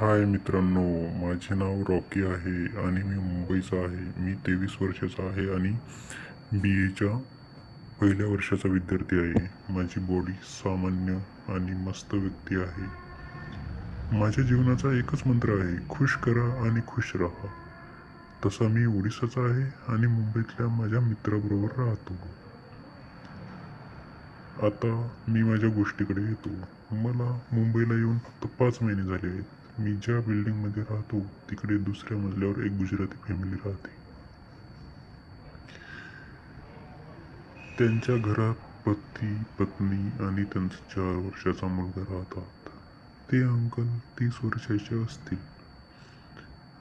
हाय मित्रांनो, माझे नाव रॉकी आहे आणि मी मुंबईचा आहे. मी 23 वर्षाचा आहे आणि बी एच्या पहिल्या वर्षाचा विद्यार्थी आहे. माझी बॉडी सामान्य आणि मस्त व्यक्ती आहे. माझ्या जीवनाचा एकच मंत्र आहे, खुश करा आणि खुश राहा. तसा मी ओडिसाचा आहे आणि मुंबईतल्या माझ्या मित्राबरोबर राहतो. आता मी माझ्या गोष्टीकडे येतो. मला मुंबईला येऊन फक्त 5 महिने झाले आहेत. मी ज्या बिल्डिंगमध्ये राहतो तिकडे दुसऱ्या मजल्यावर एक गुजराती फॅमिली राहते. त्यांच्या घरात पती, पत्नी आणि त्यांचा 4 वर्षाचा मुलगा राहतात. ते अंकल 30 वर्षाचे असतील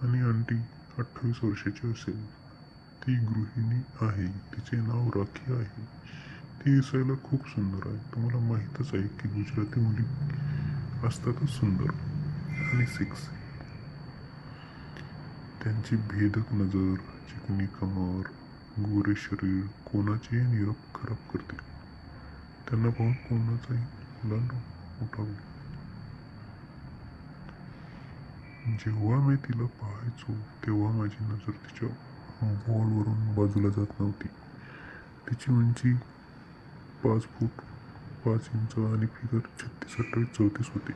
आणि आंटी 28 वर्षाची असेल. ती गृहिणी आहे. तिचे नाव राखी आहे. ती दिसायला खूप सुंदर आहे. तुम्हाला माहीतच आहे की गुजराती मुली असतातच सुंदर आणि सेक्सी. त्यांची भेदक नजर, चिकनी कमर, गोरे शरीर कोणाचेही निरोप खराब करते. त्यांना पाहून कोणाचाही लांड उठावे. जेव्हा मी तिला पाहायचो तेव्हा माझी नजर तिच्या बॉलवरून बाजूला जात नव्हती. तिची उंची 5 फूट 5 इंच आणि फिगर 36-28-34 होती.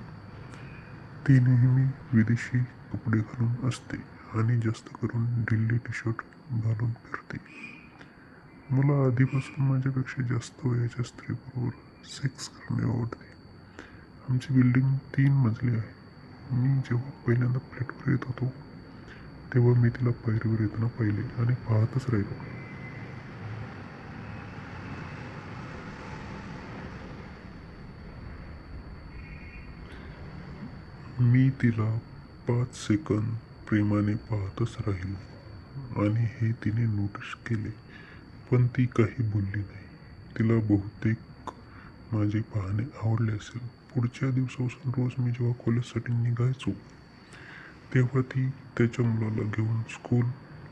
ती नेहमी विदेशी कपडे घालून असते आणि जास्त करून ढिल्ली टी शर्ट घालून फिरते. मला आधीपासून माझ्यापेक्षा जास्त वयाच्या स्त्रीबरोबर सेक्स करणे आवडते. आमची बिल्डिंग 3 मजली आहे. मी जेव्हा पहिल्यांदा फ्लॅटवर येत होतो तेव्हा मी तिला पायरीवर येताना पाहिले आणि पाहतच राहिलो. मी तिला 5 सेकंद प्रेमाने पाहतच राहिलो आणि हे तिने नोटीस केले, पण ती काही बोलली नाही. तिला बहुतेक माझे पाहणे आवडले असेल. पुढच्या दिवसापासून रोज मी जेव्हा कॉलेजसाठी निघायचो तेव्हा ती त्याच्या मुलाला घेऊन स्कूल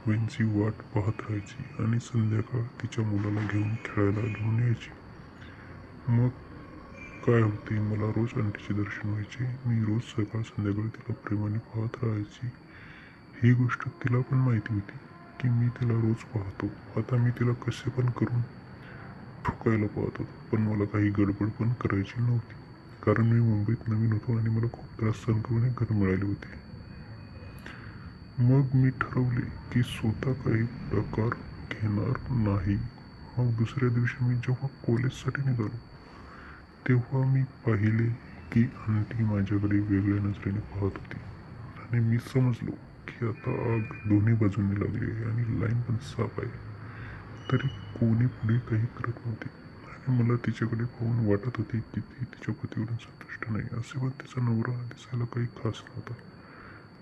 व्हॅनची वाट पाहत राहायची आणि संध्याकाळ तिच्या मुलाला घेऊन खेळायला घेऊन यायची. मग काय होते, मला रोज आंटीचे दर्शन व्हायचे. मी रोज सकाळ संध्याकाळी तिला प्रेमाने पाहत राहायची. ही गोष्ट तिला पण माहिती होती की मी तिला रोज पाहतो. आता मी तिला कसे पण करून ठोकायला पाहत होतो, पण मला काही गडबड पण करायची नव्हती, कारण मी मुंबईत नवीन होतो आणि मला खूप त्रास सहन करून एक घर मिळाले होते. मग मी ठरवले की स्वतः काही प्रकार घेणार नाही. मग दुसऱ्या दिवशी मी जेव्हा कॉलेजसाठी निघालो तेव्हा मी पाहिले की आंटी माझ्याकडे वेगळ्या नजरेने पाहत होती आणि मी समजलो की आता आग दोन्ही बाजूंनी लागली आहे आणि लाईन पण साफ आहे. तरी कोणी पुढे काही करत नव्हते आणि मला तिच्याकडे पाहून वाटत होते की ती तिच्या पतीवरून संतुष्ट नाही. असे पण तिचा नवरा दिसायला काही खास नव्हता.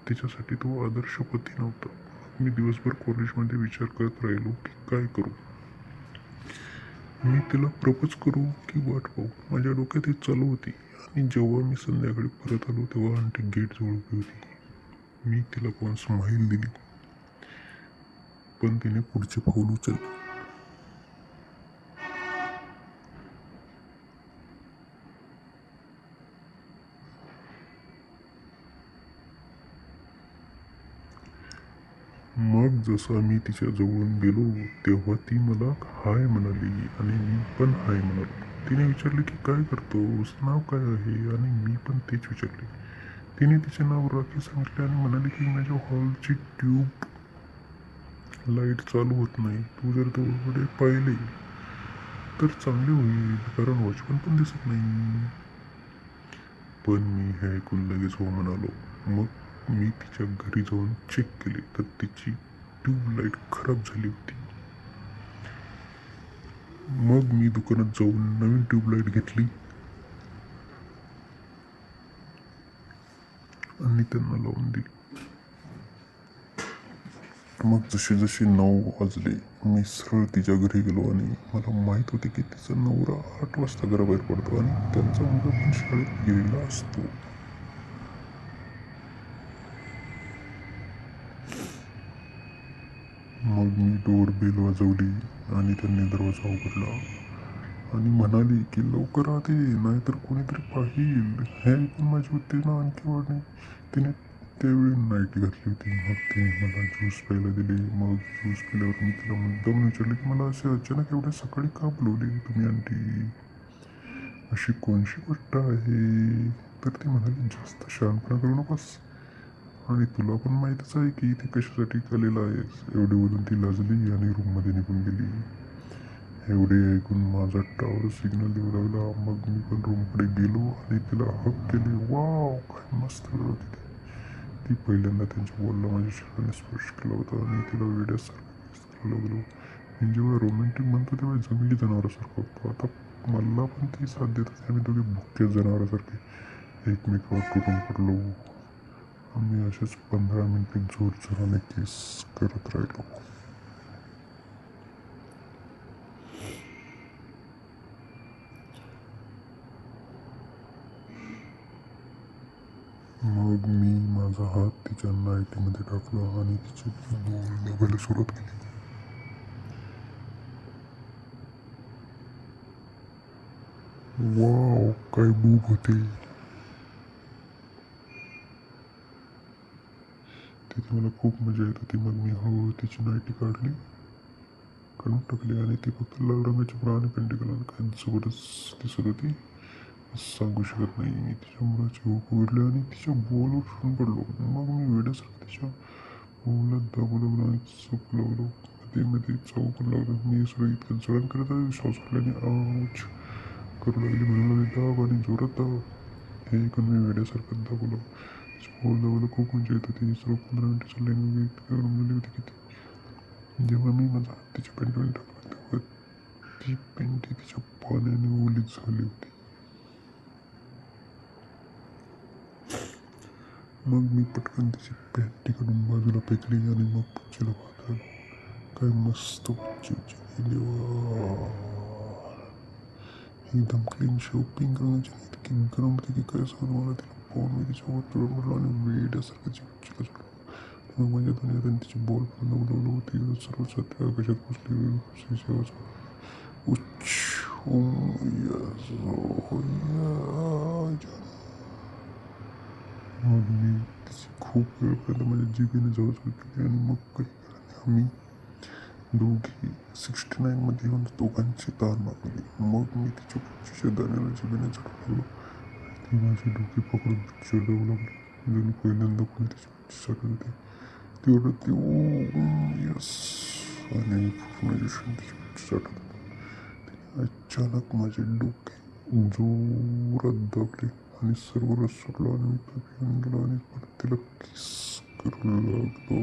तिच्यासाठी तो आदर्श पती नव्हता. मी दिवसभर कॉलेजमध्ये विचार करत राहिलो की काय करू. मी तिला प्रपोज करू की वाट पाहू, माझ्या डोक्यात हे चालू होती. आणि जेव्हा मी संध्याकाळी परत आलो तेव्हा आंटी गेट जवळ उभी होती. मी तिला पाहून स्माईल दिली, पण तिने पुढचे पाऊल उचलले. मग जसा मी तिच्या जवळून गेलो तेव्हा ती मला हाय म्हणाली आणि मी पण हाय म्हणालो. तिने विचारले की काय करतोस, नाव काय आहे, आणि मी पण तेच विचारले. तिने तिचे नाव राखी सांगितले आणि म्हणाली की माझ्या हॉलची ट्यूब लाईट चालू होत नाही, तू जर तेवढे पाहिले तर चांगले होईल, कारण वॉचमन पण दिसत नाही. पण मी हे ऐकून लगेच हो म्हणालो. मग मी तिच्या घरी जाऊन चेक केले तर तिची ट्यूबलाईट खराब झाली होती. मग मी दुकानात जाऊन नवीन ट्यूबलाईट घेतली आणि त्यांना लावून दिली. मग जसे जसे 9 वाजले मी सरळ तिच्या घरी गेलो आणि मला माहीत होते की तिचा नवरा 8 वाजता घराबाहेर पडतो आणि त्यांचा मुलगा पण शाळेत गेलेला असतो. मग मी डोर बेल वाजवली आणि त्यांनी दरवाजा उघडला आणि म्हणाली की लवकर आत ये, नाहीतर कोणीतरी पाहिल. हे ऐकून माझी उत्तेजना आणखी वाढली. तिने त्यावेळी नाईटी घातली होती. मग ते मला ज्यूस प्यायला दिले. मग ज्यूस पिल्यावर मी तिला मुद्दाम विचारलं की मला असे अचानक एवढ्या सकाळी का बोलवले तुम्ही आंटी, अशी कोणशी गोष्ट आहे? तर ती म्हणाली जास्त शहाणपणा करू नकोस आणि तुला पण माहीतच आहे की इथे कशासाठी आलेलं आहेस. एवढे बोलून ती लाजली आणि रूममध्ये निघून गेली. एवढे ऐकून माझा टॉवर सिग्नल देऊ लागला. मग मी पण रूमकडे गेलो आणि तिला हक केले. वाव, काय मस्त वेळ होती ती. ती पहिल्यांदा त्यांच्या बॉलला माझ्या शरीराने स्पर्श केला होता आणि तिला वेड्यासारखं किस करायला लागलो. मी जेव्हा रोमॅन्टिक म्हणतो तेव्हा जंगली जनावरासारखं होतो. आता मला पण ती साथ देत होती. आम्ही दोघे भुक्या जनावरासारखे एकमेकावर तुटून पडलो. आम्ही असेच 15 मिनिटे जोरजोराने किस करत राहिलो. मग मी माझा हात तिच्या नाईटीमध्ये टाकला आणि तिचे बोल दाबायला सुरुवात केली. वाव, काय बूब होते. तिथे मला खूप मजा येत होती. मग मी हळूहळू तिची नाईटी काढून टाकली आणि ती फक्त लाल रंगाची ब्रा आणि पेंटी घालून काय जबरदस्त दिसत होती. सांगू शकत नाही. मी तिच्या मुलाची हुक उघडली आणि तिच्या बोलवर उठून पडलो. मग मी वेड्यासारखं तिच्या बोलला दाबू लागलो आणि चोपू लागलो. मध्ये मध्ये चावू पण लागलो. मी सगळं इतकं जळण करत आहे. श्वास सोडल्याने आऊच करू लागली. म्हणू लागली दाब आणि जोरात दाब. हे ऐकून मी वेड्यासारखं दाबलो. बोल दाबायला खूप मजा येत होती. सर्व 15 मिनिटं चालले आणि मी इतकं रमलेली होती की जेव्हा मी माझा हात तिच्या पेंटीवर टाकला तेव्हा ती पेंटी तिच्या पाण्याने ओली झाली होती. मग मी पटकन तिची पॅन्टी काढून बाजूला फेकली आणि मग बच्चीला पाहत राहिलो. काय मस्त बच्ची होती. एकदम क्लीन शेव पिंक रंगाची इतकी गरम होती की काय सांगू मला. तिला पाहून मी तिच्यावर तुळून पडलो आणि वेड्यासारखं बच्चीला सोडलो. मग माझ्या दोन्ही हाताने तिची बॉल पण दबवलं होती. सर्व सत्य आकाशात बसली. उच्च मग मी तिची खूप वेळपर्यंत माझ्या जिभेने जवळजवळ केली आणि मग काही आम्ही दोघी 69मध्ये येऊन दोघांची तार मागवली. मग मी तिच्या पुढच्या दाण्याला जिभेने चढवू लागलो. ती माझी डोकी पकडून चिडवू लागली. जणू पहिल्यांदा कोणी तिची पुढची चाटत होते. ती ओरडते ओ यस आणि मी पूर्ण आयुष्यात तिची पुढची चाटत होतो. तिने अचानक माझे डोके जोरात दाबले आणि सर्व रस सुटला आणि मी परत येऊन गेलो आणि परत तिला किस करू लागलो.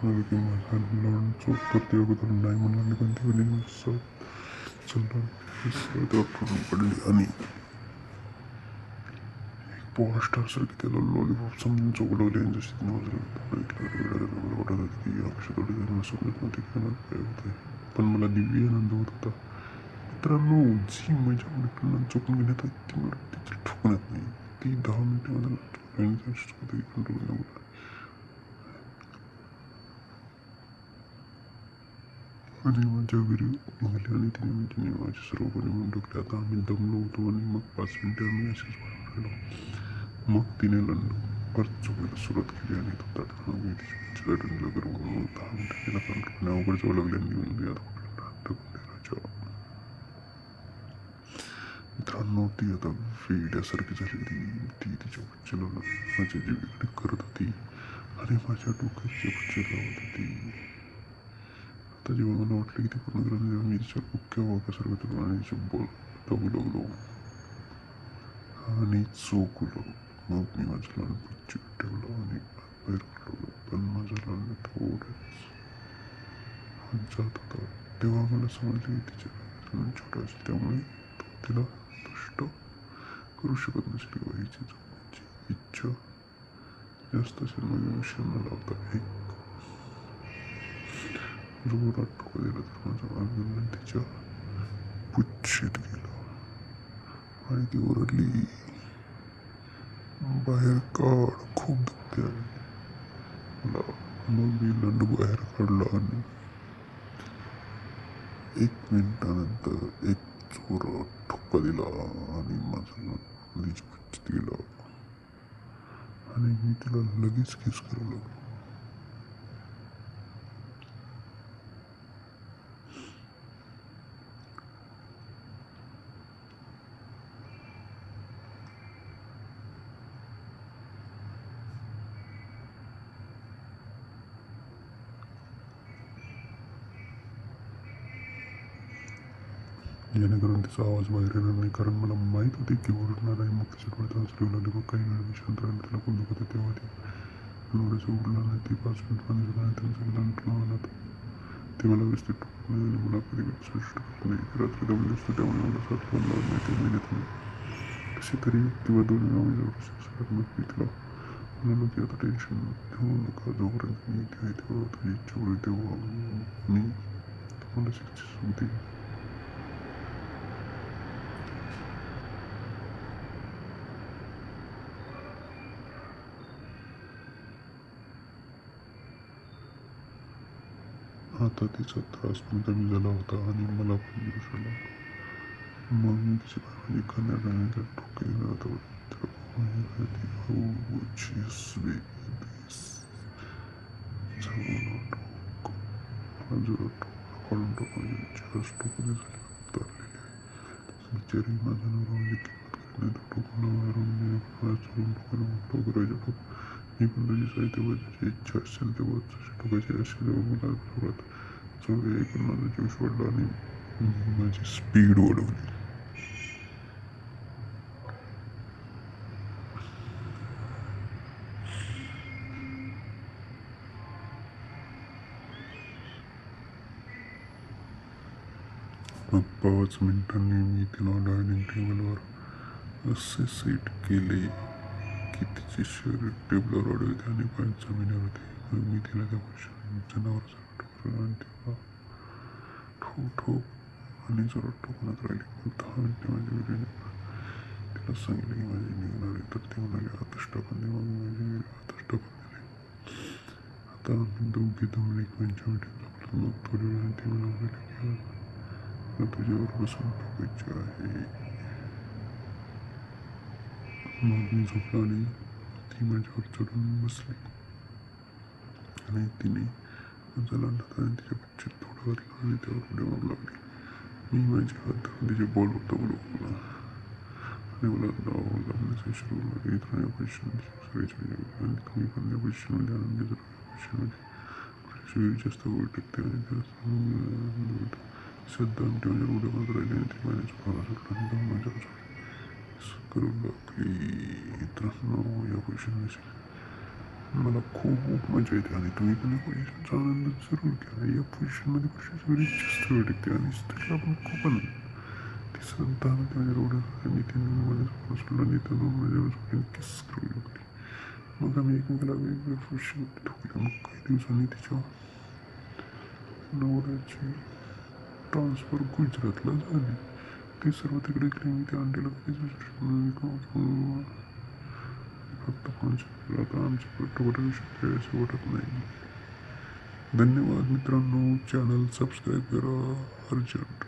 मग की माझा लहान चोपता ती अगोदर नाही म्हणाली पण ती म्हणजे चलणार पडली आणि पॉवर स्टारसारखी त्याला लॉलीपॉप समजून चोकलवली आणि जशी तिने मला वाटत होती की अक्षय थोडी समजत नव्हती की काय होत आहे. पण मला दिव्य आनंद होत होता. मित्रांनो, जी मजा मित्रांना चोकून घेण्यात ती मला तिची ठोकण्यात नाही. ती 10 मिनिटे मला कंट्रोल आणि माझ्या घरी निघाली आणि तिने माझे सर्वपणे म्हणून टाकले. आता आम्ही दमलो होतो आणि मग 5 मिनिटं आम्ही असेच राहिलो. मग तिने परत चोकायला सुरुवात केली आणि तो ताटून मी तिच्या ताटून करून 10 मिनिटं तिला कंट्रोल अवघड जावं लागले आणि मी आता मित्रांनो, ती आता वेड्यासारखी झाली होती. ती तिच्या बच्चेला माझ्या जीवीकडे करत होती आणि माझ्या डोक्यात तिच्या बच्चे लावत होती. आता जेव्हा मला वाटलं की ते पूर्ण झालं तेव्हा मी तिच्या डोक्या वाकासारखं तुला आणि तिच्या बॉल दाबू लागलो आणि चोकलो. मग मी माझं लहान बच्ची ठेवलं आणि बाहेर काढलो. पण माझा लहान थोडंच जात होता. तेव्हा मला समजले की तिच्या लहान छोटा असेल त्यामुळे तो तिला दुष्ट करू शकत नसेल किंवा हिची जगण्याची इच्छा जास्त असेल. मग विषयांना लावता एक जोरात ठोका दिला तर माझं आंदोलन तिच्या पुच्छेत गेलं आणि ती ओरडली, बाहेर काढ, खूप दुखते आहे मला. मग मी नंडू बाहेर काढला आणि 1 मिनिटानंतर एक जोरात ठोका दिला आणि माझं नंड नदीच पच्चीत गेला आणि मी तिला लगेच किस करू लागलो. जेणेकरून तिचा आवाज बाहेर येणार नाही, कारण मला माहीत होते की ओरडणार आहे. मग तिच्या डोळ्यात हसू लागले. मग काही वेळ मी शांत राहिलो. तिला खूप दुखत होते तेव्हा ती डोळ्याचं उघडला नाही. ती 5 मिनिट पाणी झालं आणि त्यांचं विधान मला ते मला व्यवस्थित टोकत नाही आणि मला कधी स्पष्ट करत नाही. ती रात्री दमली असतो त्यामुळे मला साथ पण लावत नाही. 3 महिन्यात कशी तरी किंवा 2 वेळा मी जवळ सगळ्यात मग मी तिला म्हणालो की आता टेन्शन घेऊ नका. जोपर्यंत मी इथे आहे तेव्हा तुझी इच्छा होईल तेव्हा मी तुम्हाला शिक्षित होते. आता तिचा त्रास पण कमी झाला होता आणि मला पण दिवस आला. मग मी तिची पायवाली करण्यात आणि त्या ठोके दिला होता. काढून टाकून जास्त टोकने झाले उतारलेले आहे. बिचारी माझा नवरा म्हणजे किंमत करत नाही. तो टोकून चढून टोकायला करायच्या टोक मी पण तुझी आहे तेव्हा तुझी इच्छा असेल तेव्हा तुझी टोकायची असेल तेव्हा मला जोरात चढ ऐकून माझा जोश वाढला आणि माझी स्पीड वाढवली. मग 5 मिनिटांनी मी तिला डायनिंग टेबलवर असे सेट केले की तिचे शरीर टेबलवर अडवते आणि पाय जमिनीवर होते. मग मी तिला त्या जनावराचं ठोकलं आणि तिला ठोक आणि जोरात टोकण्यात राहिली. मग 10 मिनिटे माझ्या वेळेने तिला सांगितलं की माझी निघणार आहे. तर ती म्हणाली आताच टाकून दे. मग माझी वेळ आताच टाकून दिले. आता आम्ही दोघे दमले एकमेकांच्या मिठीत लागलो. मग थोड्या वेळाने ती मला म्हणाली की मला तुझ्यावर बसून ठोकायचे आहे. मग मी झोपलो आणि ती माझ्यावर चढून बसली आणि तिने माझा लांडा आणि तिच्या पिच्चीत थोडं घातलं आणि त्यावर उड्या मारू लागली. मी माझे हात धरून तिचे बॉल होता बोलवला आणि मला लावण्याचा इशारा केला. येत राहण्या पोझिशनमध्ये आणि तुम्ही पण त्या पोझिशनमध्ये आनंदी जर पोझिशनमध्ये जास्त गोल टेकते आणि त्याला श्रद्धा आमटी माझ्या उड्या मारत राहिली आणि ती माझ्या चोराला सुटला आणि जाऊन माझ्यावर करू लागली. मित्रांनो या पोझिशनमध्ये मला खूप मजा येते आणि तुम्ही पण या पोझिशनचा आनंद जरूर घ्या. या पोझिशनमध्ये पुरुषाची वेळी जास्त वेळ टिकते आणि स्त्रीला पण खूप आनंद. ती श्रद्धा माझ्या रोड्यावर आणि तिने माझ्या चोराला सुटला आणि त्यानं माझ्यावर किस करू लागली. मग आम्ही एकमेकाला वेगवेगळ्या पोझिशनमध्ये ठोकल्या. मग काही दिवसांनी तिच्या नवऱ्याची ट्रान्सफर गुजरातला झाली. ते सर्व तिकडे गेले. मी त्या अंडीला कधीच फक्त फोन आता आमच्या टोटल विषय वाटत नाही. धन्यवाद मित्रांनो. चॅनल सबस्क्राईब करा अर्जंट.